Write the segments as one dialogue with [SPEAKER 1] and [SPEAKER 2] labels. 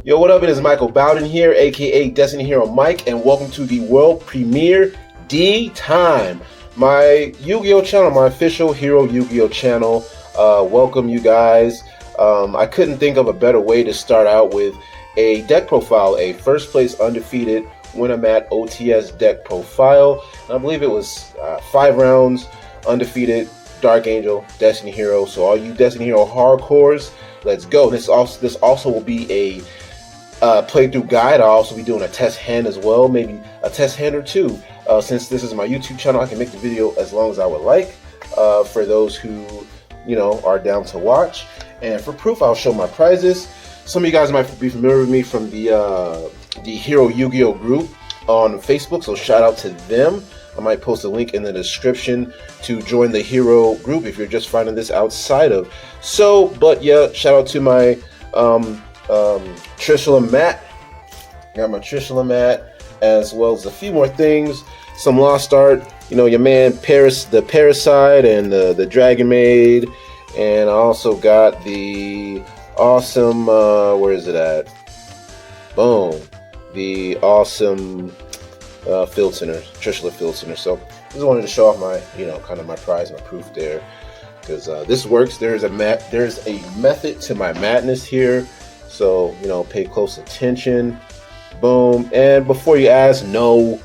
[SPEAKER 1] Yo, what up? It is Michael Bowden here, aka Destiny Hero Mike, and welcome to the world premiere D Time, my Yu-Gi-Oh channel, my official Hero Yu-Gi-Oh channel. Welcome, you guys. I couldn't think of a better way to start out with a deck profile, a first place undefeated Win-A-Mat OTS deck profile. And I believe it was 5 rounds, undefeated, Dark Angel, Destiny Hero. So all you Destiny Hero hardcores, let's go. This also will be a playthrough guide. I'll also be doing a test hand as well, maybe a test hand or two. Since this is my YouTube channel, I can make the video as long as I would like for those who, you know, are down to watch. And for proof, I'll show my prizes. Some of you guys might be familiar with me from the Hero Yu-Gi-Oh group on Facebook, so shout out to them. I might post a link in the description to join the Hero group if you're just finding this outside of. So, but yeah, shout out to my Trishula mat. Got my Trishula mat, as well as a few more things. Some Lost Art, you know, your man Paris, the Parasite, and the Dragon Maid. And I also got the awesome, where is it at? Boom. The awesome Field Center, Trishula Field Center. So just wanted to show off my, you know, kind of my prize, my proof there. Because this works. There's a method to my madness here. So, you know, pay close attention. Boom. And before you ask, no,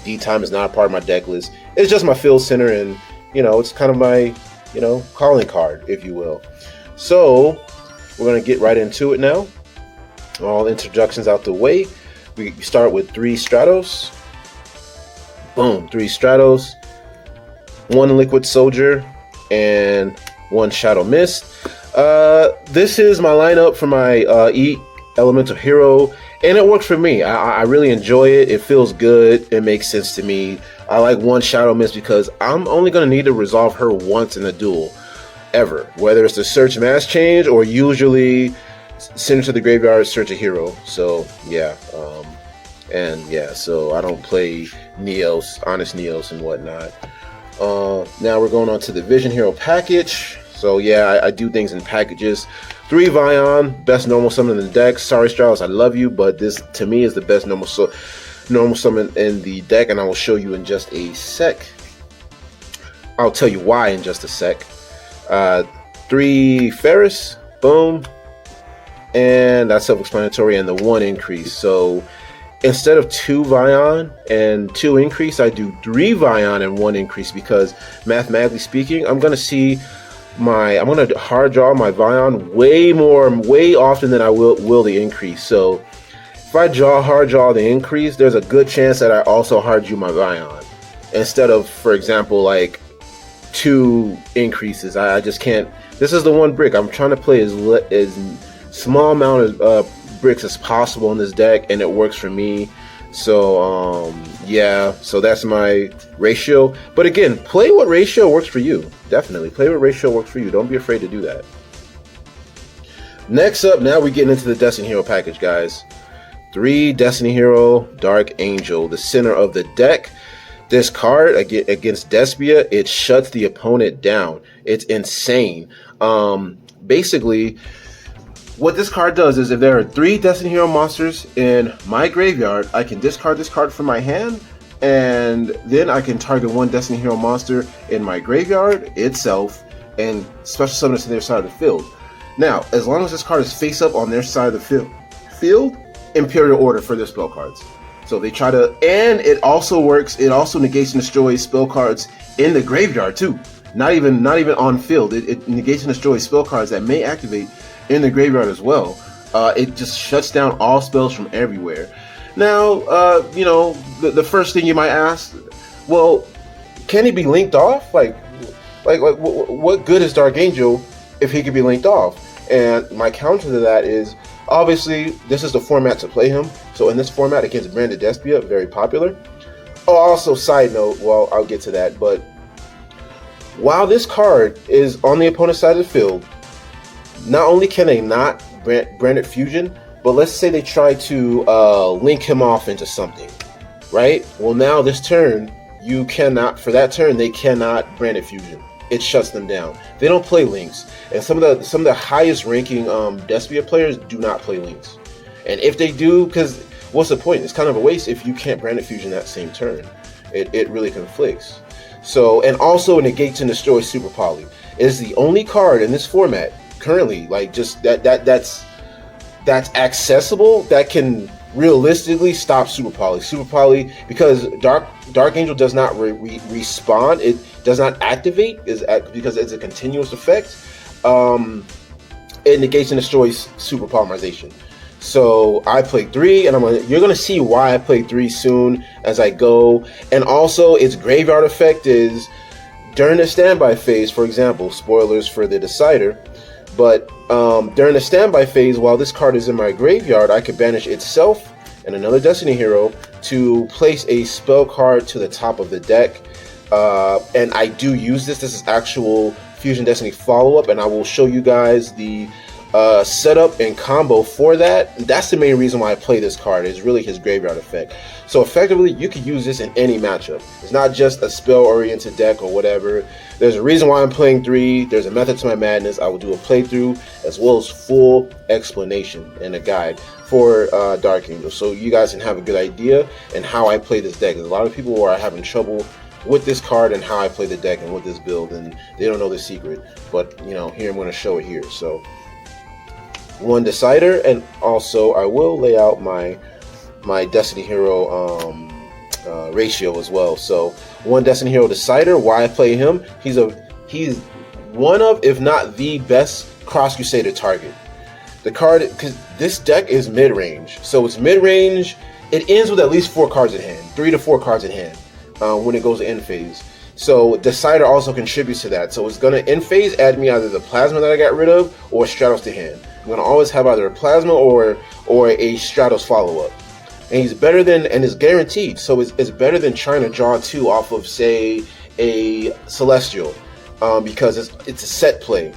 [SPEAKER 1] D-Time is not a part of my deck list. It's just my Field Center, and, you know, it's kind of my, you know, calling card, if you will. So, we're going to get right into it now. All introductions out the way. We start with 3 Stratos. Boom. 3 Stratos. 1 Liquid Soldier. And 1 Shadow Mist. This is my lineup for my E Elemental Hero, and it works for me. I really enjoy it. It feels good. It makes sense to me. I like 1 Shadow Mist because I'm only going to need to resolve her once in a duel, ever. Whether it's the Search Mass Change or usually send her to the graveyard, search a hero. So yeah, and yeah, so I don't play Neos, Honest Neos and whatnot. Now we're going on to the Vision Hero package. So yeah, I do things in packages. 3 Vion, best normal summon in the deck. Sorry Strauss, I love you, but this to me is the best normal summon in the deck, and I will show you in just a sec. I'll tell you why in just a sec. 3 Ferris, boom, and that's self-explanatory, and the 1 increase. So instead of 2 Vion and 2 increase, I do 3 Vion and 1 increase, because mathematically speaking, I'm gonna hard draw my Vion way often than I will the increase. So if I hard draw the increase, there's a good chance that I also hard draw my Vion instead of, for example, like 2 increases. I just can't. This is the 1 brick. I'm trying to play as small amount of bricks as possible in this deck, and it works for me. So yeah, so that's my ratio. But again, play what ratio works for you. Definitely play what ratio works for you. Don't be afraid to do that. Next up, now we're getting into the Destiny Hero package, guys. 3 Destiny Hero Dark Angel, the center of the deck. This card against Despia, it shuts the opponent down. It's insane. Basically, what this card does is, if there are 3 Destiny Hero monsters in my graveyard, I can discard this card from my hand, and then I can target 1 Destiny Hero monster in my graveyard itself and special summon it to their side of the field. Now, as long as this card is face up on their side of the field, Imperial Order for their spell cards. So they try to, and it also works, it also negates and destroys spell cards in the graveyard too. Not even on field. It negates and destroys spell cards that may activate in the graveyard as well. It just shuts down all spells from everywhere. Now, you know, the first thing you might ask, well, can he be linked off? Like what good is Dark Angel if he could be linked off? And my counter to that is, obviously, this is the format to play him. So in this format against Branded Despia, very popular. Oh, also, side note, well, I'll get to that, but while this card is on the opponent's side of the field, not only can they not Branded Fusion, but let's say they try to link him off into something, right? Well, now this turn, you cannot, for that turn, they cannot Branded Fusion. it shuts them down. They don't play links, and some of the highest ranking Despia players do not play links. And if they do, because what's the point? It's kind of a waste if you can't Branded Fusion that same turn. It really conflicts. So, and also negates and destroys Super Poly. It is the only card in this format currently, like just that's accessible, that can realistically stop Super Poly. Super Poly, because Dark Angel does not respawn, it does not activate, because it's a continuous effect. It negates and destroys Super Polymerization. So I played 3, and you're gonna see why I played 3 soon as I go. And also, its graveyard effect is during the standby phase. For example, spoilers for the Decider, but during the standby phase, while this card is in my graveyard, I could banish itself and another Destiny hero to place a spell card to the top of the deck. And I do use this. This is actual Fusion Destiny follow-up, and I will show you guys the setup and combo for that. That's the main reason why I play this card, is really his graveyard effect. So effectively, you could use this in any matchup. It's not just a spell-oriented deck or whatever. There's a reason why I'm playing 3. There's a method to my madness. I will do a playthrough as well as full explanation and a guide for Dark Angel, so you guys can have a good idea and how I play this deck. There's a lot of people who are having trouble with this card and how I play the deck and with this build, and they don't know the secret. But you know, here I'm going to show it here. So 1 Decider, and also I will lay out my Destiny Hero ratio as well. So 1 Destiny Hero Decider, why I play him? He's one of, if not the best Cross Crusader target. The card, because this deck is mid-range, so it's mid-range. It ends with at least 4 cards in hand, 3 to 4 cards in hand when it goes to end phase. So Decider also contributes to that. So it's gonna end phase add me either the Plasma that I got rid of or Stratos to hand. I'm gonna always have either a Plasma or a Stratos follow-up. And he's better than, and it's guaranteed, so it's better than trying to draw 2 off of, say, a Celestial, because it's a set play.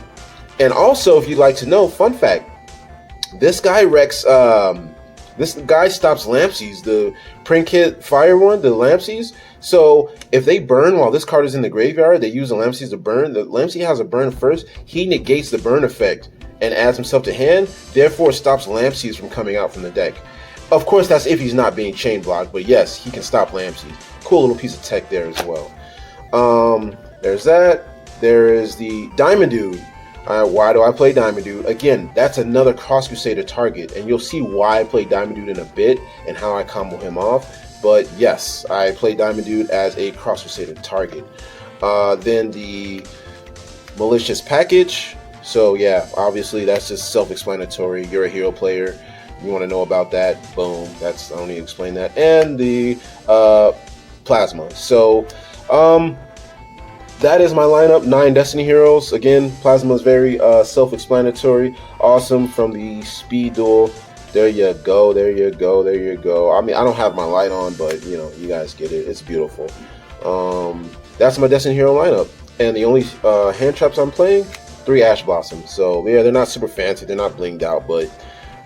[SPEAKER 1] And also, if you'd like to know, fun fact, this guy wrecks, this guy stops Lampsies, the Print Kit Fire one, the Lampsies. So if they burn while this card is in the graveyard, they use the Lampsies to burn. The Lampsey has a burn first, he negates the burn effect and adds himself to hand, therefore stops Lampsies from coming out from the deck. Of course, that's if he's not being chain blocked, but yes, he can stop Lampsies. Cool little piece of tech there as well. There's that. There is the Diamond Dude. Why do I play Diamond Dude? Again, that's another Cross Crusader target, and you'll see why I play Diamond Dude in a bit and how I combo him off. But yes, I play Diamond Dude as a Cross Crusader target. Then the Malicious Package. So yeah, obviously that's just self-explanatory. You're a hero player. You want to know about that? Boom. I don't need to explain that. And the Plasma. So that is my lineup. 9 Destiny heroes. Again, Plasma is very self-explanatory. Awesome from the Speed Duel. There you go. There you go. There you go. I mean, I don't have my light on, but you know, you guys get it. It's beautiful. That's my Destiny hero lineup. And the only hand traps I'm playing, 3 Ash Blossoms. So yeah, they're not super fancy. They're not blinged out, but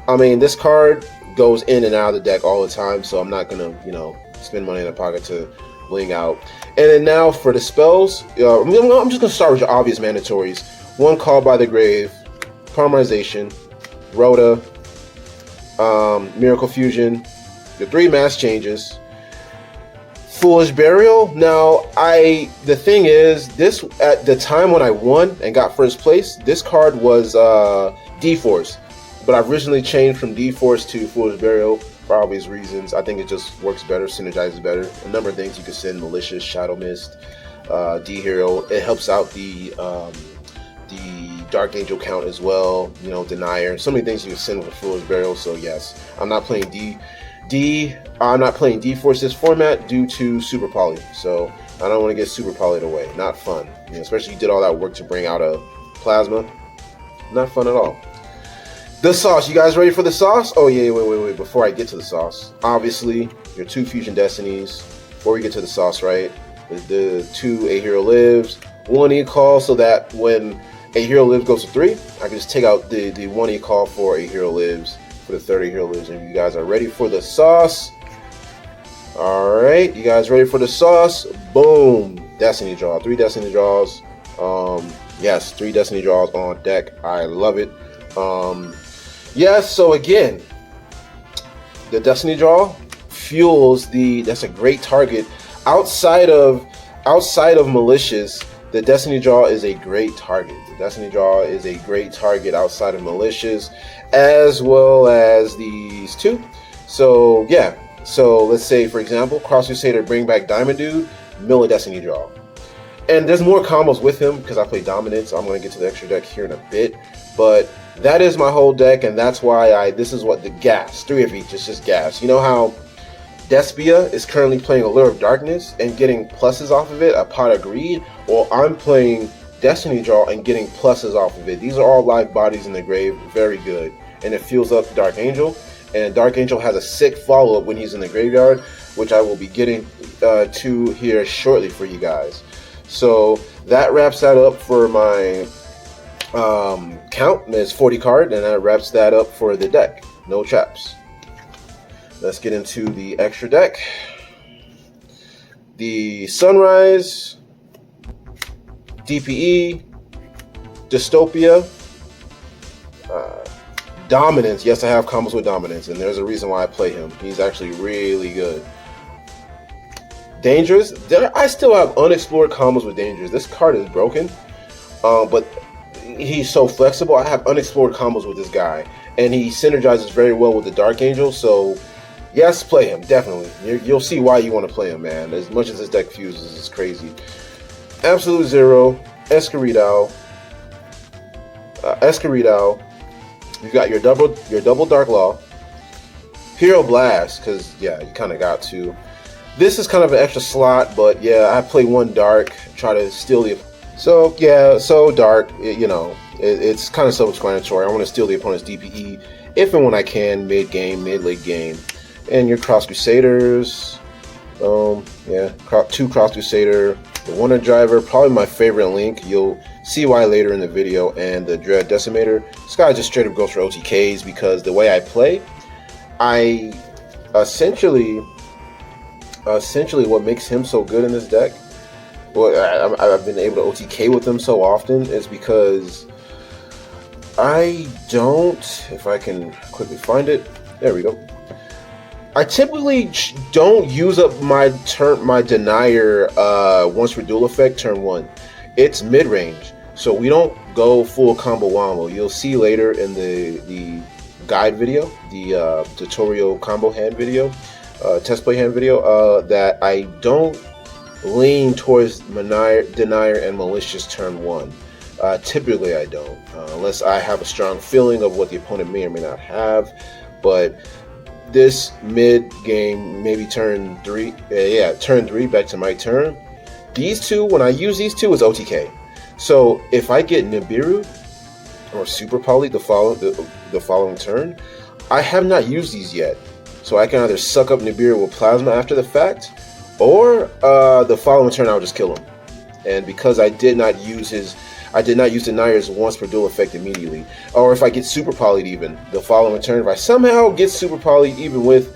[SPEAKER 1] I mean, this card goes in and out of the deck all the time, so I'm not gonna, you know, spend money in the pocket to bling out. And then now for the spells, I'm just gonna start with your obvious mandatories. 1 Call by the Grave, Polymerization, Rhoda, Miracle Fusion, the 3 Mass Changes, Foolish Burial. Now, the thing is, this at the time when I won and got first place, this card was D-Force. But I've recently changed from D-Force to Foolish Burial for obvious reasons. I think it just works better, synergizes better. A number of things you can send: Malicious, Shadow Mist, D-Hero. It helps out the Dark Angel count as well. You know, Denier. So many things you can send with Foolish Burial. So yes, I'm not playing I'm not playing D-Force this format due to Super Poly. So I don't want to get Super Poly'd away. Not fun. You know, especially you did all that work to bring out a Plasma. Not fun at all. The sauce. You guys ready for the sauce? Oh yeah, wait. Before I get to the sauce, obviously your 2 Fusion Destinies. Before we get to the sauce, right? The 2 A Hero Lives, 1 E-Call, so that when A Hero Lives goes to 3, I can just take out the 1 E-Call for A Hero Lives, for the 30 Hero Lives. And you guys are ready for the sauce? Alright, you guys ready for the sauce? Boom! Destiny draw. 3 Destiny draws. Yes, 3 Destiny draws on deck. I love it. Yes, so again, the Destiny draw fuels that's a great target. Outside of malicious, the Destiny draw is a great target. The Destiny draw is a great target outside of malicious, as well as these two. So yeah, so let's say for example, Cross Crusader bring back Diamond Dude, mill a Destiny draw. And there's more combos with him because I play Dominance. So I'm going to get to the extra deck here in a bit. But that is my whole deck, and that's why this is what the gas. 3 of each, it's just gas. You know how Despia is currently playing Allure of Darkness and getting pluses off of it, a Pot of Greed? Well, I'm playing Destiny Draw and getting pluses off of it. These are all live bodies in the grave. Very good. And it fuels up Dark Angel. And Dark Angel has a sick follow-up when he's in the graveyard, which I will be getting to here shortly for you guys. So that wraps that up for my count. It's 40 card, and that wraps that up for the deck. No traps. Let's get into the extra deck. The Sunrise, DPE, Dystopia, Dominance. Yes, I have combos with Dominance, and there's a reason why I play him. He's actually really good. Dangerous. I still have unexplored combos with Dangerous. This card is broken, but he's so flexible. I have unexplored combos with this guy, and he synergizes very well with the Dark Angel. So yes, play him, definitely. You'll see why you want to play him, man. As much as this deck fuses, it's crazy. Absolute Zero, Escorial. You got your double Dark Law, Hero Blast, because yeah, you kind of got to. This is kind of an extra slot, but yeah, I play 1 Dark, try to steal the. So yeah, so Dark, it's kind of self-explanatory. I want to steal the opponent's DPE if and when I can, mid-game, mid-late game. And your Cross Crusaders, yeah, 2 Cross Crusader, the Wonder Driver, probably my favorite link. You'll see why later in the video, and the Dread Decimator. This guy just straight up goes for OTKs because the way I play, I essentially what makes him so good in this deck, well, I've been able to OTK with him so often, is because I don't, if I can quickly find it, there we go. I typically don't use up my denier once for dual effect turn 1. It's mid-range, so we don't go full combo wombo. You'll see later in the guide video, the tutorial combo hand video, test play hand video, that I don't lean towards denier and malicious turn 1. Typically I don't, unless I have a strong feeling of what the opponent may or may not have. But this mid game, maybe turn 3, turn 3 back to my turn, these two, when I use these two, is OTK. So if I get Nibiru or Super Poly the following turn, I have not used these yet. So I can either suck up Nibiru with Plasma after the fact, or the following turn I'll just kill him. And because I did not use Deniers once per dual effect immediately, or if I get Super Poly'd even the following turn, if I somehow get Super Poly'd even with,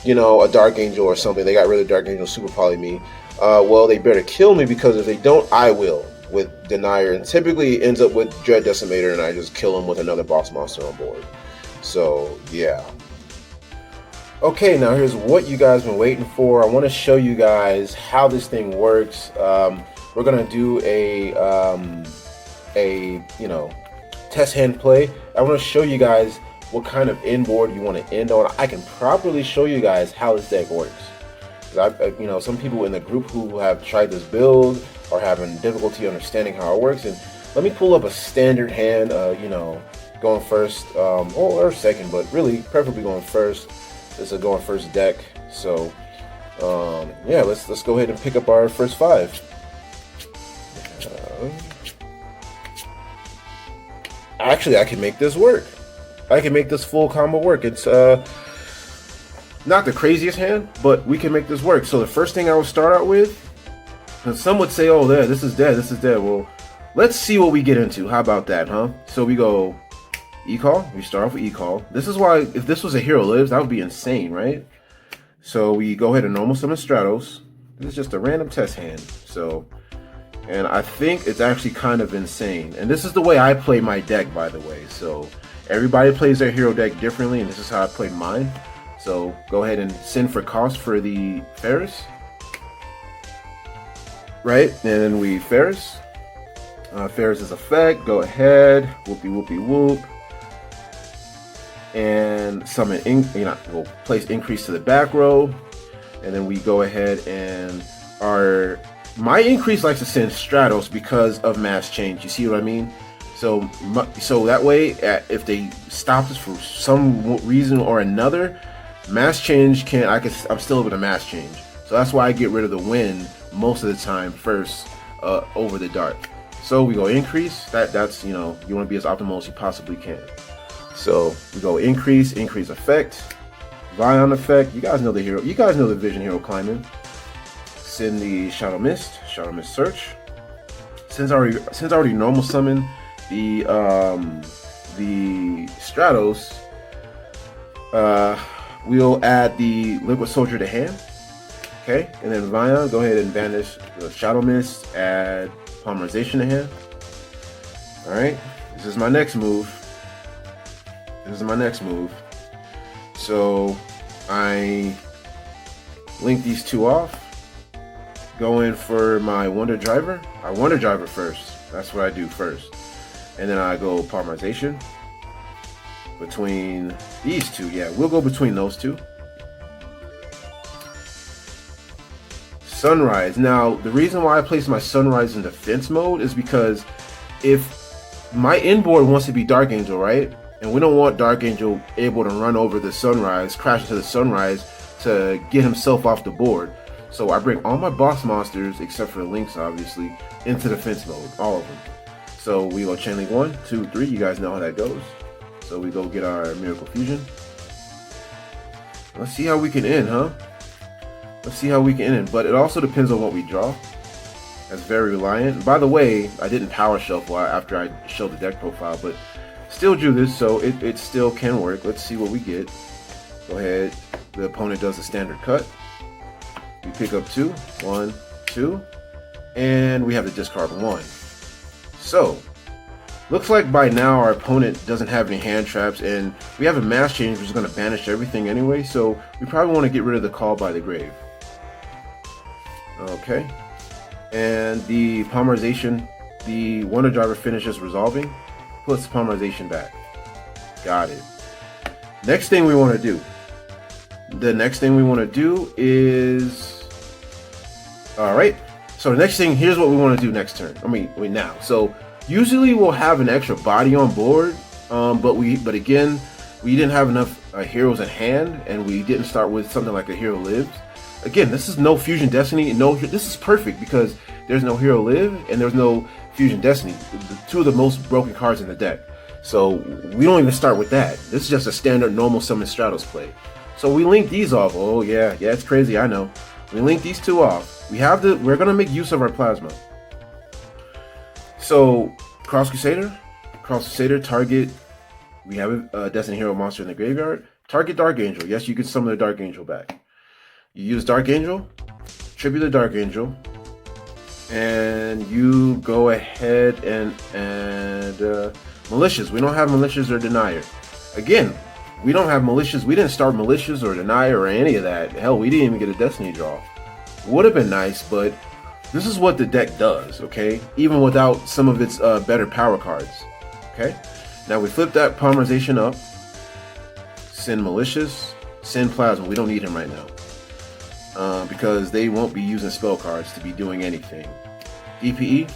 [SPEAKER 1] a Dark Angel or something, they got rid of Dark Angel, Super Poly me, well, they better kill me, because if they don't, I will with Denier, and typically it ends up with Dread Decimator, and I just kill him with another boss monster on board. So yeah. Okay, now here's what you guys been waiting for. I want to show you guys how this thing works. We're gonna do a test hand play. I want to show you guys what kind of inboard you want to end on. I can properly show you guys how this deck works. Some people in the group who have tried this build are having difficulty understanding how it works. And let me pull up a standard hand, going first or second, but really preferably going first. This is a going first deck. So yeah, let's go ahead and pick up our first 5. Actually, I can make this work. I can make this full combo work. It's not the craziest hand, but we can make this work. So the first thing I will start out with, and some would say, oh, this is dead. Well, let's see what we get into. How about that, huh? So we go E-Call. We start off with E-Call. This is why, if this was a Hero Lives, that would be insane, right? So we go ahead and normal summon Stratos. This is just a random test hand. So And I think it's actually kind of insane. And this is the way I play my deck, by the way. So everybody plays their hero deck differently, and this is how I played mine. So go ahead and send for cost for the Ferris. Right, and then we Ferris. Ferris's effect, go ahead, whoopie whoopie whoop. And summon, we'll place increase to the back row. And then we go ahead and my increase likes to send Stratos because of mass change. You see what I mean? So that way, if they stop us for some reason or another, mass change I'm still able to mass change. So that's why I get rid of the wind most of the time first over the dark. So we go increase. That's you want to be as optimal as you possibly can. So we go increase effect, Vion effect. You guys know the hero. You guys know the Vision hero climbing. Send the Shadow Mist search. Since I already normal summon the Stratos, we'll add the Liquid Soldier to hand. Okay, and then Vion, go ahead and banish the Shadow Mist, add Polymerization to hand. Alright, this is my next move. So I link these two off. Go in for my Wonder Driver. I Wonder Driver first. That's what I do first. And then I go Polymerization between these two. Yeah, we'll go between those two. Sunrise. Now, the reason why I place my Sunrise in defense mode is because if my inboard wants to be Dark Angel, right? And we don't want Dark Angel able to run over the Sunrise, crash into the Sunrise to get himself off the board. So I bring all my boss monsters, except for the Lynx, obviously, into defense mode, all of them. So we go Chain Link 1, 2, 3, you guys know how that goes. So we go get our Miracle Fusion. Let's see how we can end, huh? Let's see how we can end, but it also depends on what we draw. That's very reliant. And by the way, I didn't power shuffle after I showed the deck profile, but still drew this, so it still can work. Let's see what we get. Go ahead. The opponent does a standard cut. We pick up 2, 1, 2, and we have to discard 1. So, looks like by now our opponent doesn't have any hand traps, and we have a mass change which is going to banish everything anyway, so we probably want to get rid of the Call by the Grave. Okay, and the Polymerization, the Wonder Driver finishes resolving, puts the Polymerization back. Got it. Next thing we want to do. The next thing we want to do is... Alright, so the next thing, here's what we want to do next turn. Now. So, usually we'll have an extra body on board, but again, we didn't have enough heroes at hand, and we didn't start with something like a Hero Lives. Again, this is no Fusion Destiny. This is perfect because there's no Hero Live and there's no Fusion Destiny, the two of the most broken cards in the deck. So we don't even start with that. This is just a standard normal summon Stratos play. So we link these off. Oh yeah, it's crazy, I know. We link these two off. We're gonna make use of our plasma. So Cross Crusader target. We have a Destiny Hero monster in the graveyard. Target Dark Angel. Yes, you can summon the Dark Angel back. You use Dark Angel, tribute the Dark Angel, and you go ahead and Malicious. We don't have Malicious or Denier. Again, we don't have Malicious. We didn't start Malicious or Denier or any of that. Hell, we didn't even get a Destiny draw. Would have been nice, but this is what the deck does, okay? Even without some of its better power cards, okay? Now we flip that Polymerization up, send Malicious, send Plasma. We don't need him right now because they won't be using spell cards to be doing anything. DPE.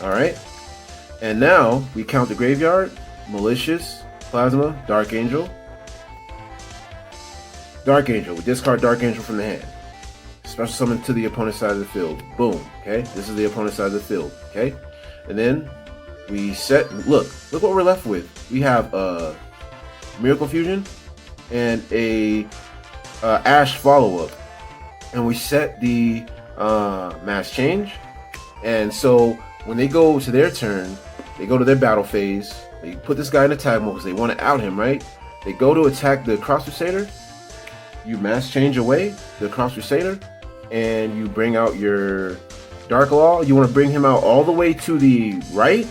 [SPEAKER 1] Alright. And now we count the graveyard, Malicious, Plasma, Dark Angel. Dark Angel. We discard Dark Angel from the hand. Special summon to the opponent's side of the field. Boom. Okay, this is the opponent's side of the field. Okay, and then we set. Look what we're left with. We have a Miracle Fusion and a Ash follow-up, and we set the mass change. And so when they go to their turn, they go to their battle phase. They put this guy in attack mode because they want to out him, right? They go to attack the Cross Crusader. You mass change away the Cross Crusader, and you bring out your Dark Law, you want to bring him out all the way to the right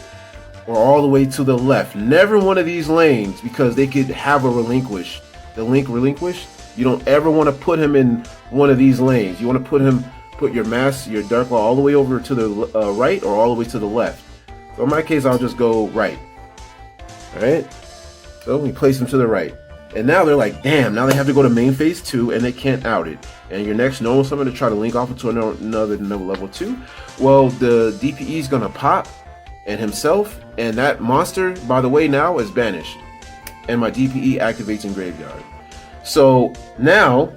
[SPEAKER 1] or all the way to the left. Never one of these lanes, because they could have a relinquish. The link relinquished. You don't ever want to put him in one of these lanes. You want to put your Dark Law all the way over to the right or all the way to the left. So in my case, I'll just go right. All right. So we place them to the right. And now they're like, damn, now they have to go to main phase 2 and they can't out it. And your next normal summon to try to link off into another level 2. Well, the DPE is going to pop and himself. And that monster, by the way, now is banished. And my DPE activates in graveyard. So now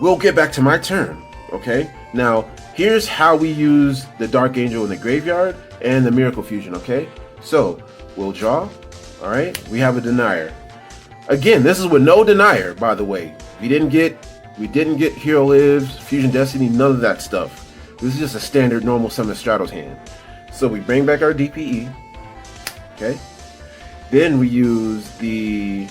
[SPEAKER 1] we'll get back to my turn. Okay. Now here's how we use the Dark Angel in the graveyard and the Miracle Fusion. Okay. So we'll draw. All right. We have a denier. Again, this is with no denier, by the way. We didn't get Hero Lives, Fusion Destiny, none of that stuff. This is just a standard normal summon Stratos hand. So we bring back our DPE. Okay. Then we use the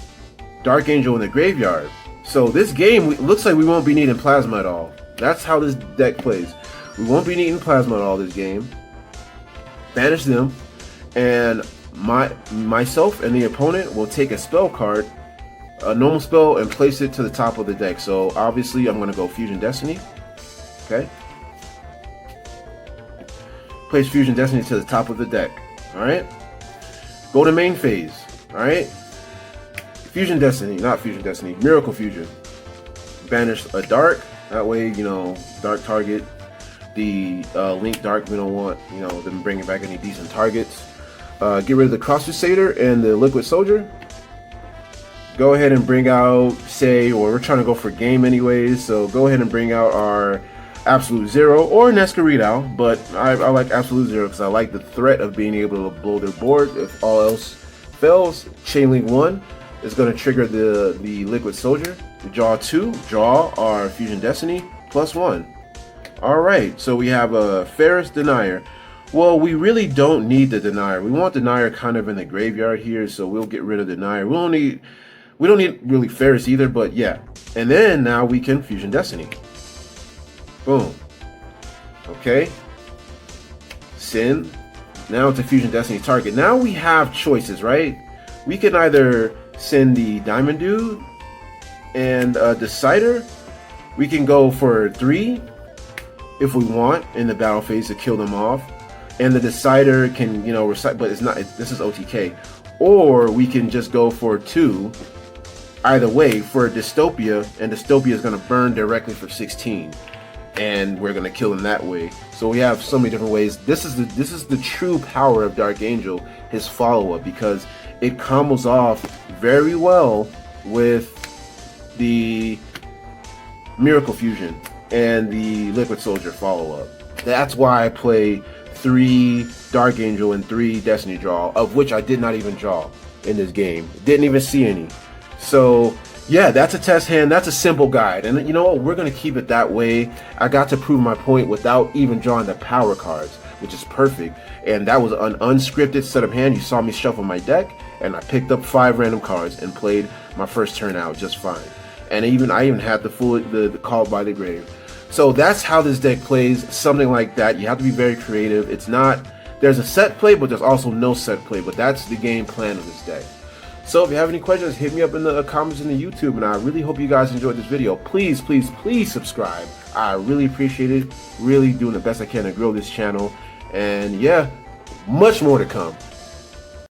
[SPEAKER 1] Dark Angel in the graveyard. So this game looks like we won't be needing Plasma at all. That's how this deck plays. We won't be needing Plasma at all this game. Banish them, and myself and the opponent will take a spell card, a normal spell, and place it to the top of the deck. So obviously I'm going to go Fusion Destiny. Okay. Place Fusion Destiny to the top of the deck. Alright. Go to main phase. Alright. Fusion Destiny, not Fusion Destiny, Miracle Fusion. Banish a dark. That way, you know, dark target. The Link Dark, we don't want, you know, them bringing back any decent targets. Get rid of the Cross Crusader and the Liquid Soldier. Go ahead and bring out, say, or we're trying to go for game anyways, so go ahead and bring out our Absolute Zero or Nescaridao, but I like Absolute Zero because I like the threat of being able to blow their board. If all else fails, Chainlink 1 is going to trigger the Liquid Soldier. Draw 2, draw our Fusion Destiny, +1. Alright, so we have a Ferris Denier. Well, we really don't need the Denier. We want Denier kind of in the graveyard here, so we'll get rid of Denier. We don't need really Ferris either, but yeah. And then now we can Fusion Destiny. Boom. Okay. Send. Now it's a Fusion Destiny target. Now we have choices, right? We can either send the Diamond Dude and Decider. We can go for 3 if we want in the battle phase to kill them off. And the Decider can, you know, recite, but it's not, this is OTK. Or we can just go for 2, either way, for Dystopia, and Dystopia is going to burn directly for 16. And we're going to kill him that way. So we have so many different ways. This is the true power of Dark Angel, his follow-up, because it combos off very well with the Miracle Fusion and the Liquid Soldier follow-up. That's why I play 3 Dark Angel and 3 Destiny draw, of which I did not even draw in this game. Didn't even see any. So yeah, that's a test hand. That's a simple guide. And you know what? We're going to keep it that way. I got to prove my point without even drawing the power cards, which is perfect. And that was an unscripted setup hand. You saw me shuffle my deck, and I picked up 5 random cards and played my first turn out just fine. And I even had the Call by the Grave. So that's how this deck plays, something like that. You have to be very creative. It's not, there's a set play, but there's also no set play. But that's the game plan of this deck. So if you have any questions, hit me up in the comments in the YouTube, and I really hope you guys enjoyed this video. Please, please, please subscribe. I really appreciate it. Really doing the best I can to grow this channel. And yeah, much more to come.